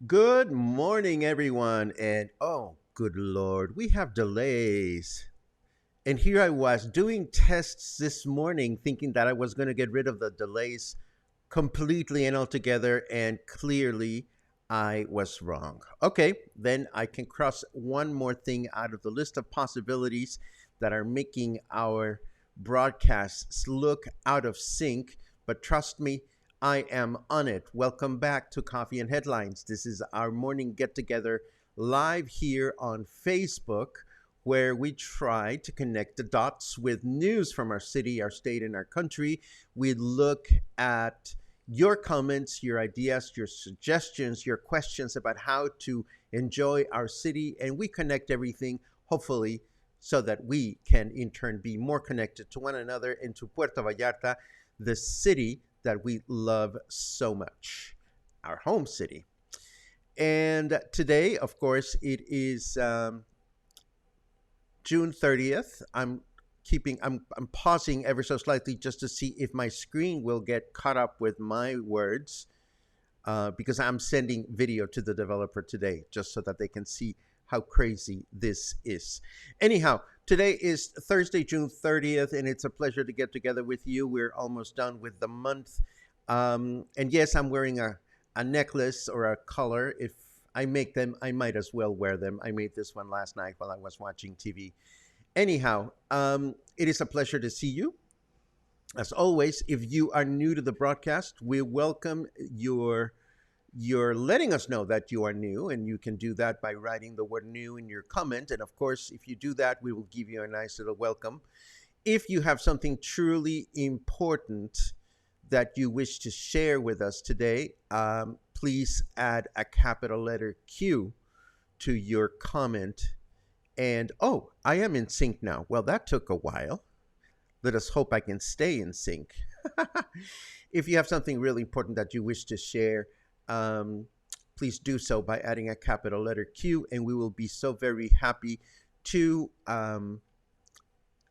Good morning, everyone. And oh, good Lord, we have delays. And here I was doing tests this morning, thinking that I was going to get rid of the delays completely and altogether. And clearly, I was wrong. Okay, then I can cross one more thing out of the list of possibilities that are making our broadcasts look out of sync. But trust me, I am on it. Welcome back to Coffee and Headlines. This is our morning get together live here on Facebook, where we try to connect the dots with news from our city, our state, and our country. We look at your comments, your ideas, your suggestions, your questions about how to enjoy our city, and we connect everything, hopefully, so that we can in turn be more connected to one another and to Puerto Vallarta, the city that we love so much, our home city. And today, of course, it is June 30th. I'm pausing ever so slightly just to see if my screen will get caught up with my words, because I'm sending video to the developer today just so that they can see how crazy this is. Anyhow, today is Thursday, June 30th, and it's a pleasure to get together with you. We're almost done with the month. And yes, I'm wearing a necklace or a collar. If I make them, I might as well wear them. I made this one last night while I was watching TV. Anyhow, it is a pleasure to see you. As always, if you are new to the broadcast, we welcome you're letting us know that you are new, and you can do that by writing the word new in your comment. And of course, if you do that, we will give you a nice little welcome. If you have something truly important that you wish to share with us today, please add a capital letter Q to your comment. And oh, I am in sync now. Well, that took a while. Let us hope I can stay in sync. If you have something really important that you wish to share, please do so by adding a capital letter Q, and we will be so very happy to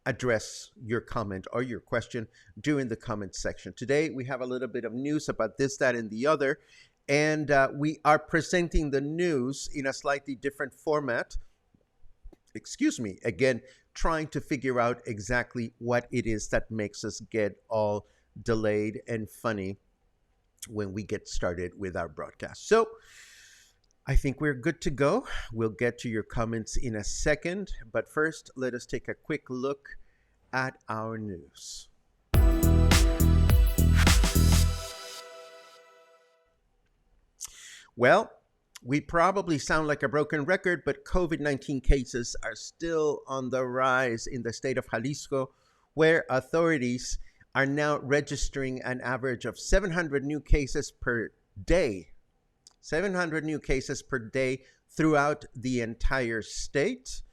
address your comment or your question during the comment section. Today, we have a little bit of news about this, that, and the other, and we are presenting the news in a slightly different format. Excuse me, again, trying to figure out exactly what it is that makes us get all delayed and funny when we get started with our broadcast. So I think we're good to go. We'll get to your comments in a second, but first, let us take a quick look at our news. Well, we probably sound like a broken record, but COVID-19 cases are still on the rise in the state of Jalisco, where authorities are now registering an average of 700 new cases per day. 700 new cases per day throughout the entire state.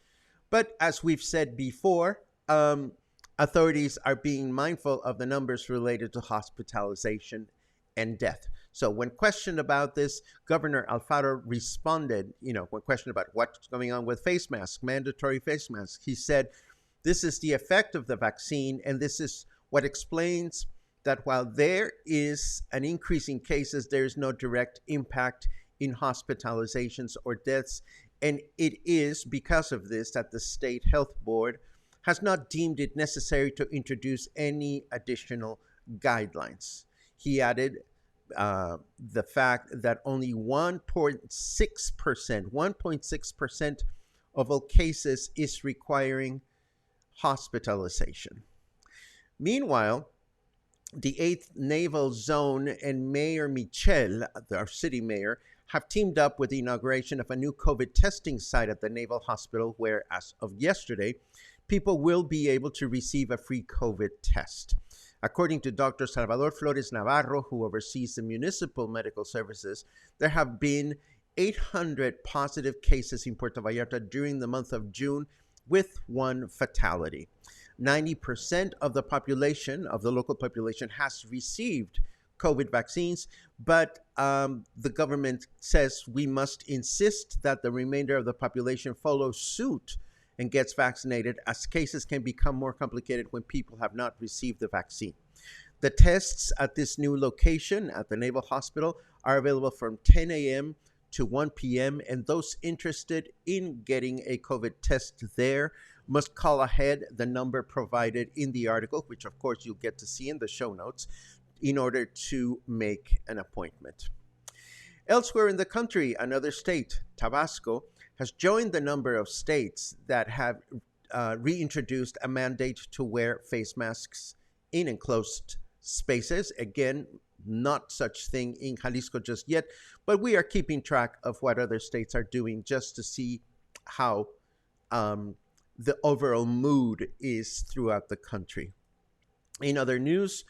But as we've said before, authorities are being mindful of the numbers related to hospitalization and death. So when questioned about this, Governor Alfaro responded, when questioned about what's going on with face masks, mandatory face masks, he said, this is the effect of the vaccine, and this is what explains that while there is an increase in cases, there is no direct impact in hospitalizations or deaths. And it is because of this that the State Health Board has not deemed it necessary to introduce any additional guidelines. He added the fact that only 1.6% of all cases is requiring hospitalization. Meanwhile, the 8th Naval Zone and Mayor Michel, our city mayor, have teamed up with the inauguration of a new COVID testing site at the Naval Hospital where, as of yesterday, people will be able to receive a free COVID test. According to Dr. Salvador Flores Navarro, who oversees the municipal medical services, there have been 800 positive cases in Puerto Vallarta during the month of June, with one fatality. 90% of the population, of the local population, has received COVID vaccines, but the government says we must insist that the remainder of the population follows suit and gets vaccinated, as cases can become more complicated when people have not received the vaccine. The tests at this new location at the Naval Hospital are available from 10 a.m. to 1 p.m., and those interested in getting a COVID test there must call ahead the number provided in the article, which of course you'll get to see in the show notes, in order to make an appointment. Elsewhere in the country, another state, Tabasco, has joined the number of states that have reintroduced a mandate to wear face masks in enclosed spaces. Again, not such thing in Jalisco just yet, but we are keeping track of what other states are doing just to see how the overall mood is throughout the country. In other news,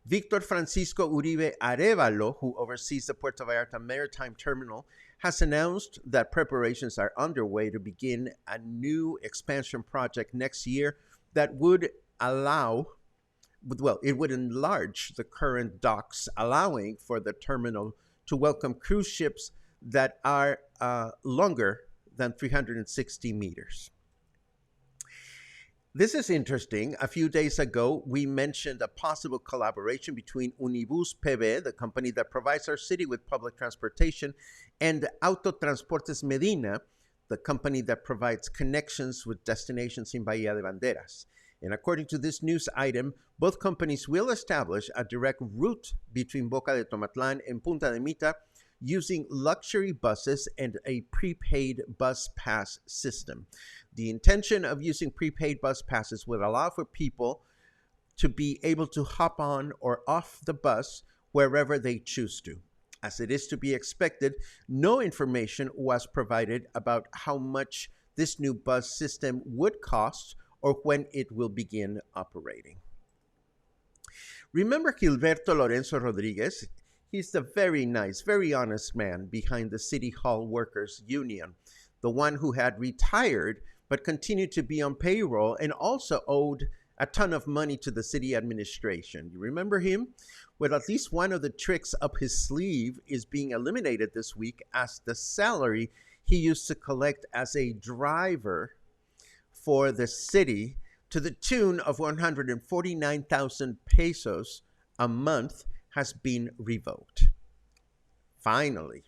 Victor Francisco Uribe Arevalo, who oversees the Puerto Vallarta Maritime Terminal, has announced that preparations are underway to begin a new expansion project next year that would it would enlarge the current docks, allowing for the terminal to welcome cruise ships that are longer than 360 meters. This is interesting. A few days ago, we mentioned a possible collaboration between Unibus PB, the company that provides our city with public transportation, and Autotransportes Medina, the company that provides connections with destinations in Bahía de Banderas. And according to this news item, both companies will establish a direct route between Boca de Tomatlán and Punta de Mita using luxury buses and a prepaid bus pass system. The intention of using prepaid bus passes would allow for people to be able to hop on or off the bus wherever they choose to. As it is to be expected, no information was provided about how much this new bus system would cost or when it will begin operating. Remember Gilberto Lorenzo Rodriguez? He's the very nice, very honest man behind the City Hall Workers Union, the one who had retired but continued to be on payroll and also owed a ton of money to the city administration. You remember him? Well, at least one of the tricks up his sleeve is being eliminated this week, as the salary he used to collect as a driver for the city, to the tune of 149,000 pesos a month, has been revoked. Finally.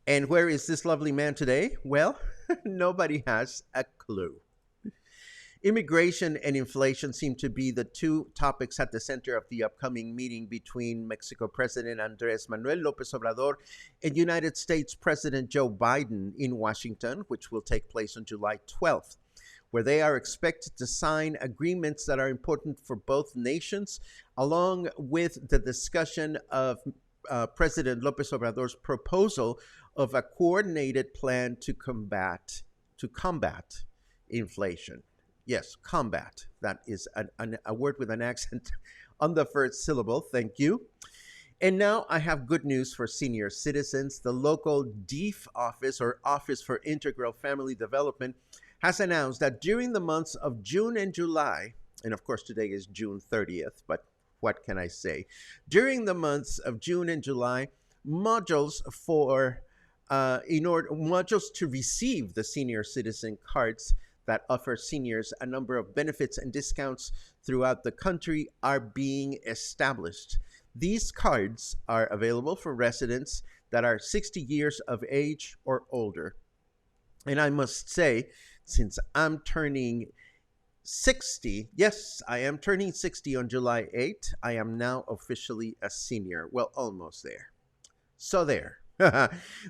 And where is this lovely man today? Well, nobody has a clue. Immigration and inflation seem to be the two topics at the center of the upcoming meeting between Mexico President Andrés Manuel López Obrador and United States President Joe Biden in Washington, which will take place on July 12th, where they are expected to sign agreements that are important for both nations, along with the discussion of President López Obrador's proposal of a coordinated plan to combat inflation. Yes, combat. That is a word with an accent on the first syllable. Thank you. And now I have good news for senior citizens. The local DEEF office, or Office for Integral Family Development, has announced that during the months of June and July, and of course today is June 30th, but what can I say? During the months of June and July, modules for in order modules to receive the senior citizen cards that offer seniors a number of benefits and discounts throughout the country are being established. These cards are available for residents that are 60 years of age or older. And I must say, since I'm turning 60, yes, I am turning 60 on July 8th, I am now officially a senior. Well, almost there. So there.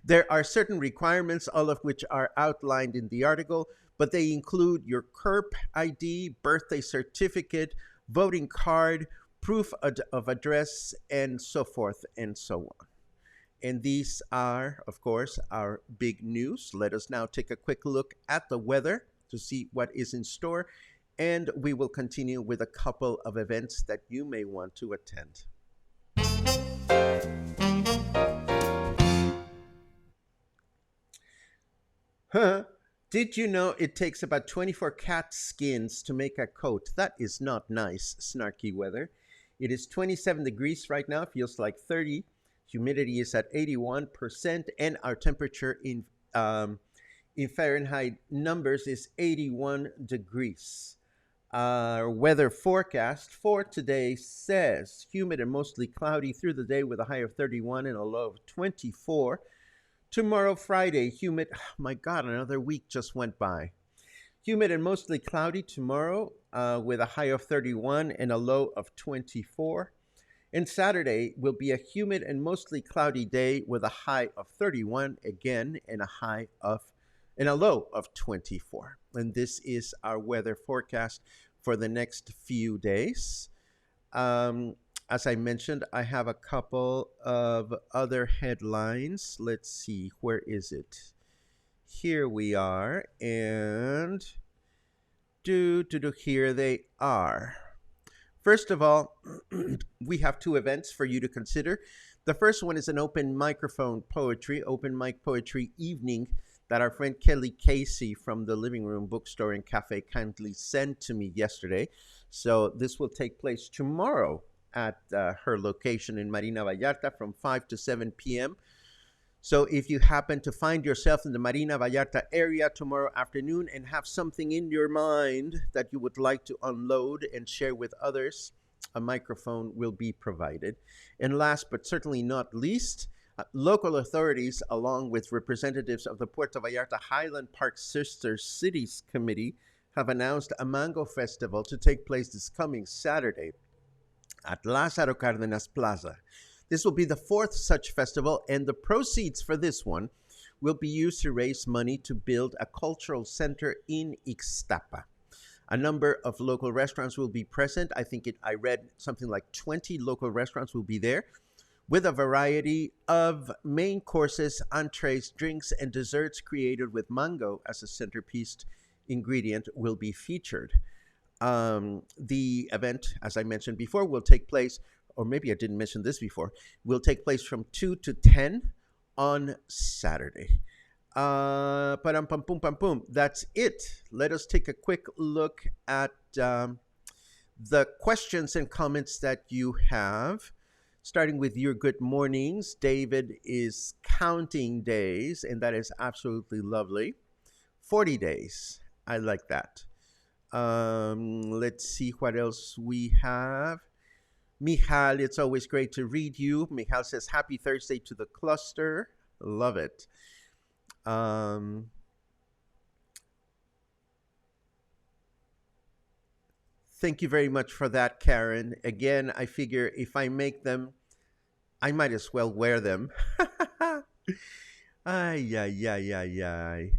There are certain requirements, all of which are outlined in the article, but they include your CURP ID, birthday certificate, voting card, proof of address, and so forth and so on. And these are, of course, our big news. Let us now take a quick look at the weather to see what is in store, and we will continue with a couple of events that you may want to attend. Huh? Did you know it takes about 24 cat skins to make a coat? That is not nice, snarky weather. It is 27 degrees right now, feels like 30. Humidity is at 81%, and our temperature in Fahrenheit numbers is 81 degrees. Our weather forecast for today says humid and mostly cloudy through the day with a high of 31 and a low of 24. Tomorrow, Friday, humid. Oh my God, another week just went by. Humid and mostly cloudy tomorrow with a high of 31 and a low of 24. And Saturday will be a humid and mostly cloudy day with a high of 31 again and a low of 24. And this is our weather forecast for the next few days. As I mentioned, I have a couple of other headlines. Let's see, where is it? Here we are, and here they are. First of all, we have two events for you to consider. The first one is an open mic poetry evening that our friend Kelly Casey from the Living Room Bookstore and Cafe kindly sent to me yesterday. So this will take place tomorrow at her location in Marina Vallarta from 5 to 7 p.m. So if you happen to find yourself in the Marina Vallarta area tomorrow afternoon and have something in your mind that you would like to unload and share with others, a microphone will be provided. And last but certainly not least, local authorities, along with representatives of the Puerto Vallarta Highland Park Sister Cities Committee, have announced a mango festival to take place this coming Saturday at Lázaro Cárdenas Plaza. This will be the fourth such festival, and the proceeds for this one will be used to raise money to build a cultural center in Ixtapa. A number of local restaurants will be present. I read something like 20 local restaurants will be there, with a variety of main courses, entrees, drinks, and desserts created with mango as a centerpiece ingredient will be featured. The event, as I mentioned before, will take place, or maybe I didn't mention this before, will take place from 2 to 10 on Saturday. That's it. Let us take a quick look at the questions and comments that you have. Starting with your good mornings. David is counting days, and that is absolutely lovely. 40 days. I like that. Let's see what else we have. Michal, it's always great to read you. Michal says, happy Thursday to the cluster. Love it. Thank you very much for that, Karen. Again, I figure if I make them, I might as well wear them. Ay, ay, ay, ay, ay.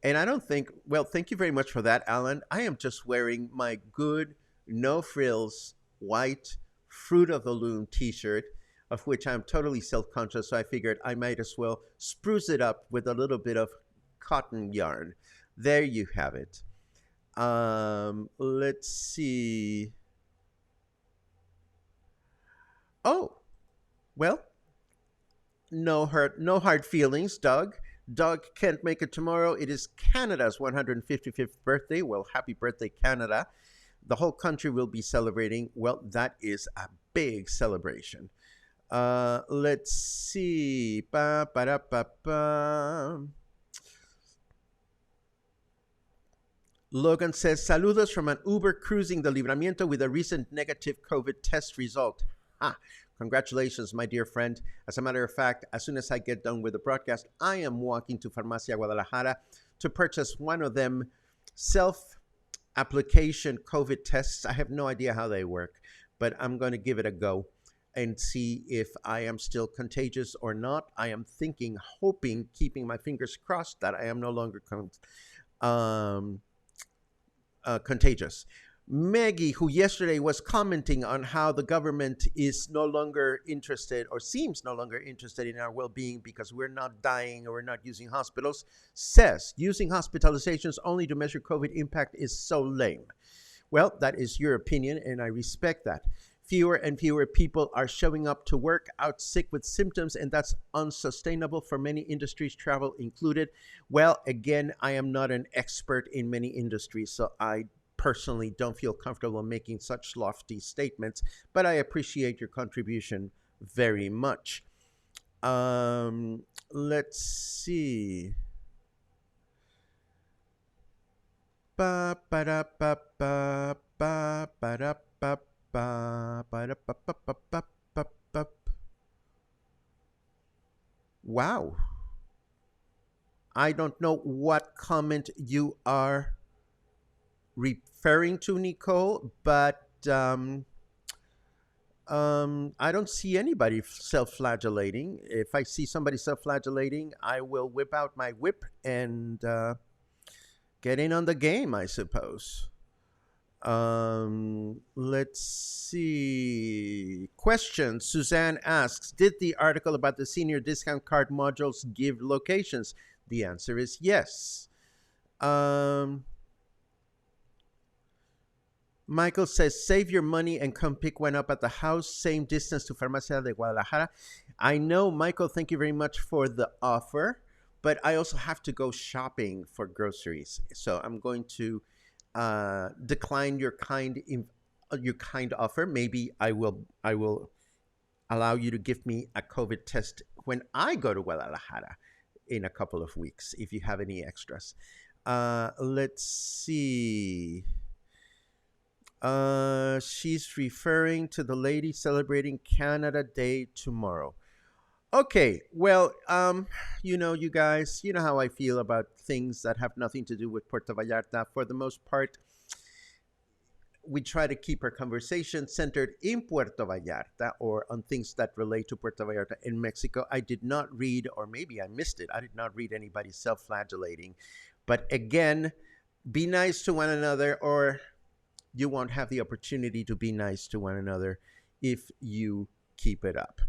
And I don't think, well, thank you very much for that, Alan. I am just wearing my good, no frills, white Fruit of the Loom t-shirt, of which I'm totally self-conscious, so I figured I might as well spruce it up with a little bit of cotton yarn. There you have it. Let's see. Oh, well, no hard feelings, Doug. Doug can't make it tomorrow. It is Canada's 155th birthday. Well, happy birthday, Canada. The whole country will be celebrating. Well, that is a big celebration. Let's see. Ba, ba, da, ba, ba. Logan says, saludos from an Uber cruising the Libramiento with a recent negative COVID test result. Ah, congratulations, my dear friend. As a matter of fact, as soon as I get done with the broadcast, I am walking to Farmacia Guadalajara to purchase one of them self-application COVID tests. I have no idea how they work, but I'm going to give it a go and see if I am still contagious or not. I am thinking, hoping, keeping my fingers crossed that I am no longer contagious. Maggie, who yesterday was commenting on how the government is no longer interested or seems no longer interested in our well-being because we're not dying or we're not using hospitals, says using hospitalizations only to measure COVID impact is so lame. Well, that is your opinion, and I respect that. Fewer and fewer people are showing up to work out sick with symptoms, and that's unsustainable for many industries, travel included. Well, again, I am not an expert in many industries, so I personally don't feel comfortable making such lofty statements, but I appreciate your contribution very much. Let's see. Ba ba da ba ba ba ba da ba ba ba da ba ba ba ba ba ba. Wow. I don't know what comment you are referring to, Nicole, but I don't see anybody self-flagellating. If I see somebody self-flagellating, I will whip out my whip and get in on the game, I suppose. Let's see. Question. Suzanne asks, did the article about the senior discount card modules give locations? The answer is yes. Michael says, save your money and come pick one up at the house. Same distance to Farmacia de Guadalajara. I know, Michael, thank you very much for the offer, but I also have to go shopping for groceries. So I'm going to decline your kind offer. Maybe I will allow you to give me a COVID test when I go to Guadalajara in a couple of weeks, if you have any extras. Let's see. She's referring to the lady celebrating Canada Day tomorrow. Okay, well, you guys, you know how I feel about things that have nothing to do with Puerto Vallarta. For the most part, we try to keep our conversation centered in Puerto Vallarta or on things that relate to Puerto Vallarta in Mexico. I did not read, or maybe I missed it, I did not read anybody self-flagellating. But again, be nice to one another, or you won't have the opportunity to be nice to one another if you keep it up.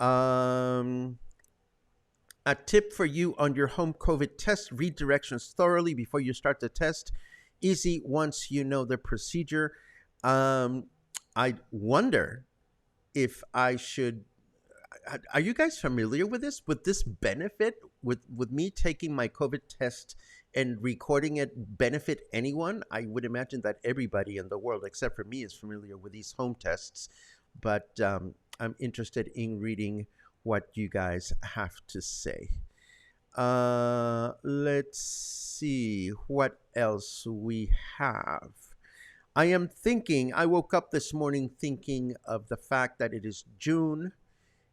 A tip for you on your home COVID test: read directions thoroughly before you start the test. Easy once you know the procedure. I wonder if I should. Are you guys familiar with this? Would this benefit with me taking my COVID test and recording it benefit anyone? I would imagine that everybody in the world, except for me, is familiar with these home tests. But I'm interested in reading what you guys have to say. Let's see what else we have. I woke up this morning thinking of the fact that it is June,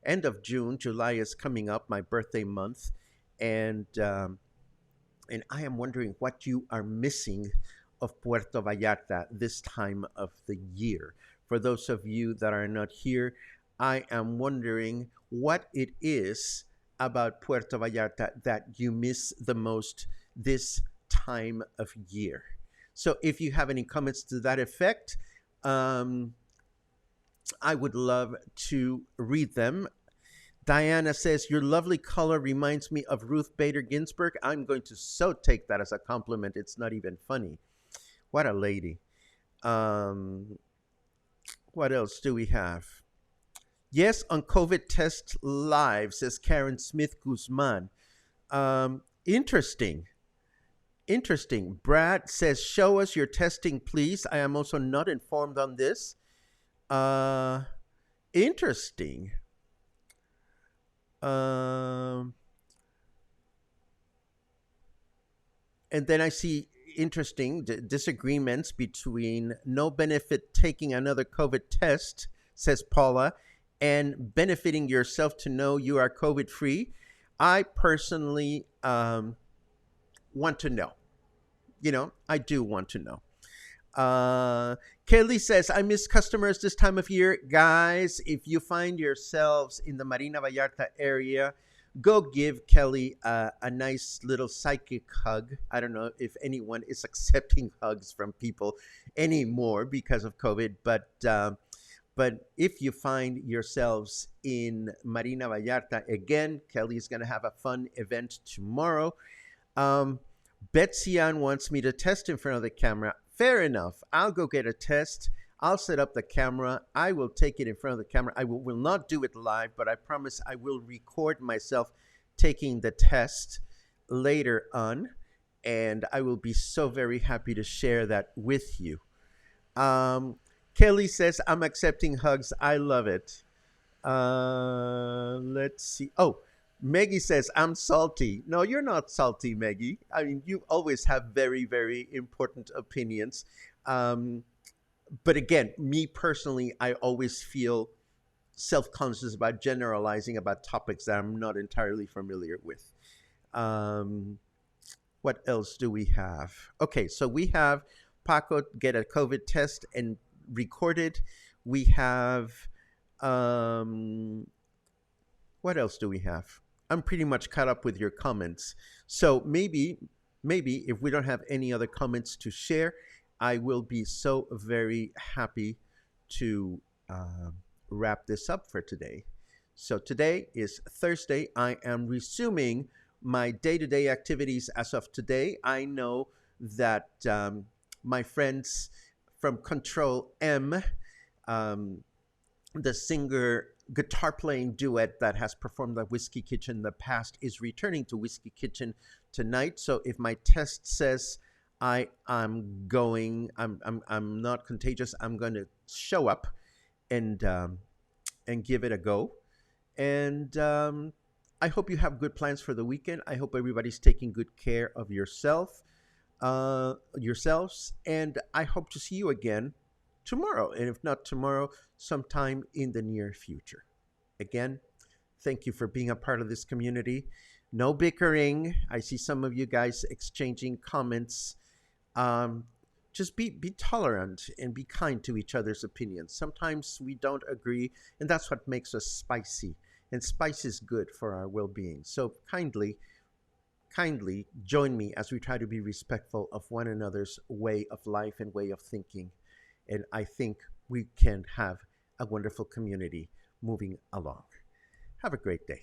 end of June. July is coming up, my birthday month, and I am wondering what you are missing of Puerto Vallarta this time of the year. For those of you that are not here, I am wondering what it is about Puerto Vallarta that you miss the most this time of year. So if you have any comments to that effect, I would love to read them. Diana says, your lovely color reminds me of Ruth Bader Ginsburg. I'm going to so take that as a compliment. It's not even funny. What a lady. What else do we have? Yes, on COVID test live, says Karen Smith Guzman. Interesting. Interesting. Brad says, "Show us your testing, please. I am also not informed on this." Uh, Interesting. Um, and then I see interesting disagreements between no benefit taking another COVID test, says Paula, and benefiting yourself to know you are COVID free. I personally want to know. I do want to know. Uh, Kelly says, I miss customers this time of year. Guys, if you find yourselves in the Marina Vallarta area, go give Kelly a nice little psychic hug. I don't know if anyone is accepting hugs from people anymore because of COVID, but if you find yourselves in Marina Vallarta, again, Kelly is going to have a fun event tomorrow. Um, Betsy Ann wants me to test in front of the camera. Fair enough. I'll go get a test. I'll set up the camera. I will take it in front of the camera. I will not do it live, but I promise I will record myself taking the test later on. And I will be so very happy to share that with you. Kelly says, I'm accepting hugs. I love it. Let's see. Oh, Maggie says, I'm salty. No, you're not salty, Maggie. I mean, you always have very, very important opinions. Um, but again, me personally, I always feel self conscious about generalizing about topics that I'm not entirely familiar with. Um, what else do we have? Okay, so we have Paco get a COVID test and record it. We have what else do we have? I'm pretty much caught up with your comments. So maybe if we don't have any other comments to share, I will be so very happy to wrap this up for today. So today is Thursday. I am resuming my day-to-day activities as of today. I know that my friends from Control M, um, the singer guitar playing duet that has performed at Whiskey Kitchen in the past, is returning to Whiskey Kitchen tonight. So if my test says I'm not contagious, I'm going to show up and give it a go. And I hope you have good plans for the weekend. I hope everybody's taking good care of yourselves, and I hope to see you again tomorrow, and if not tomorrow, sometime in the near future. Again, thank you for being a part of this community. No bickering. I see some of you guys exchanging comments. Just be tolerant and be kind to each other's opinions. Sometimes we don't agree, and that's what makes us spicy. And spice is good for our well-being. So kindly join me as we try to be respectful of one another's way of life and way of thinking. And I think we can have a wonderful community moving along. Have a great day.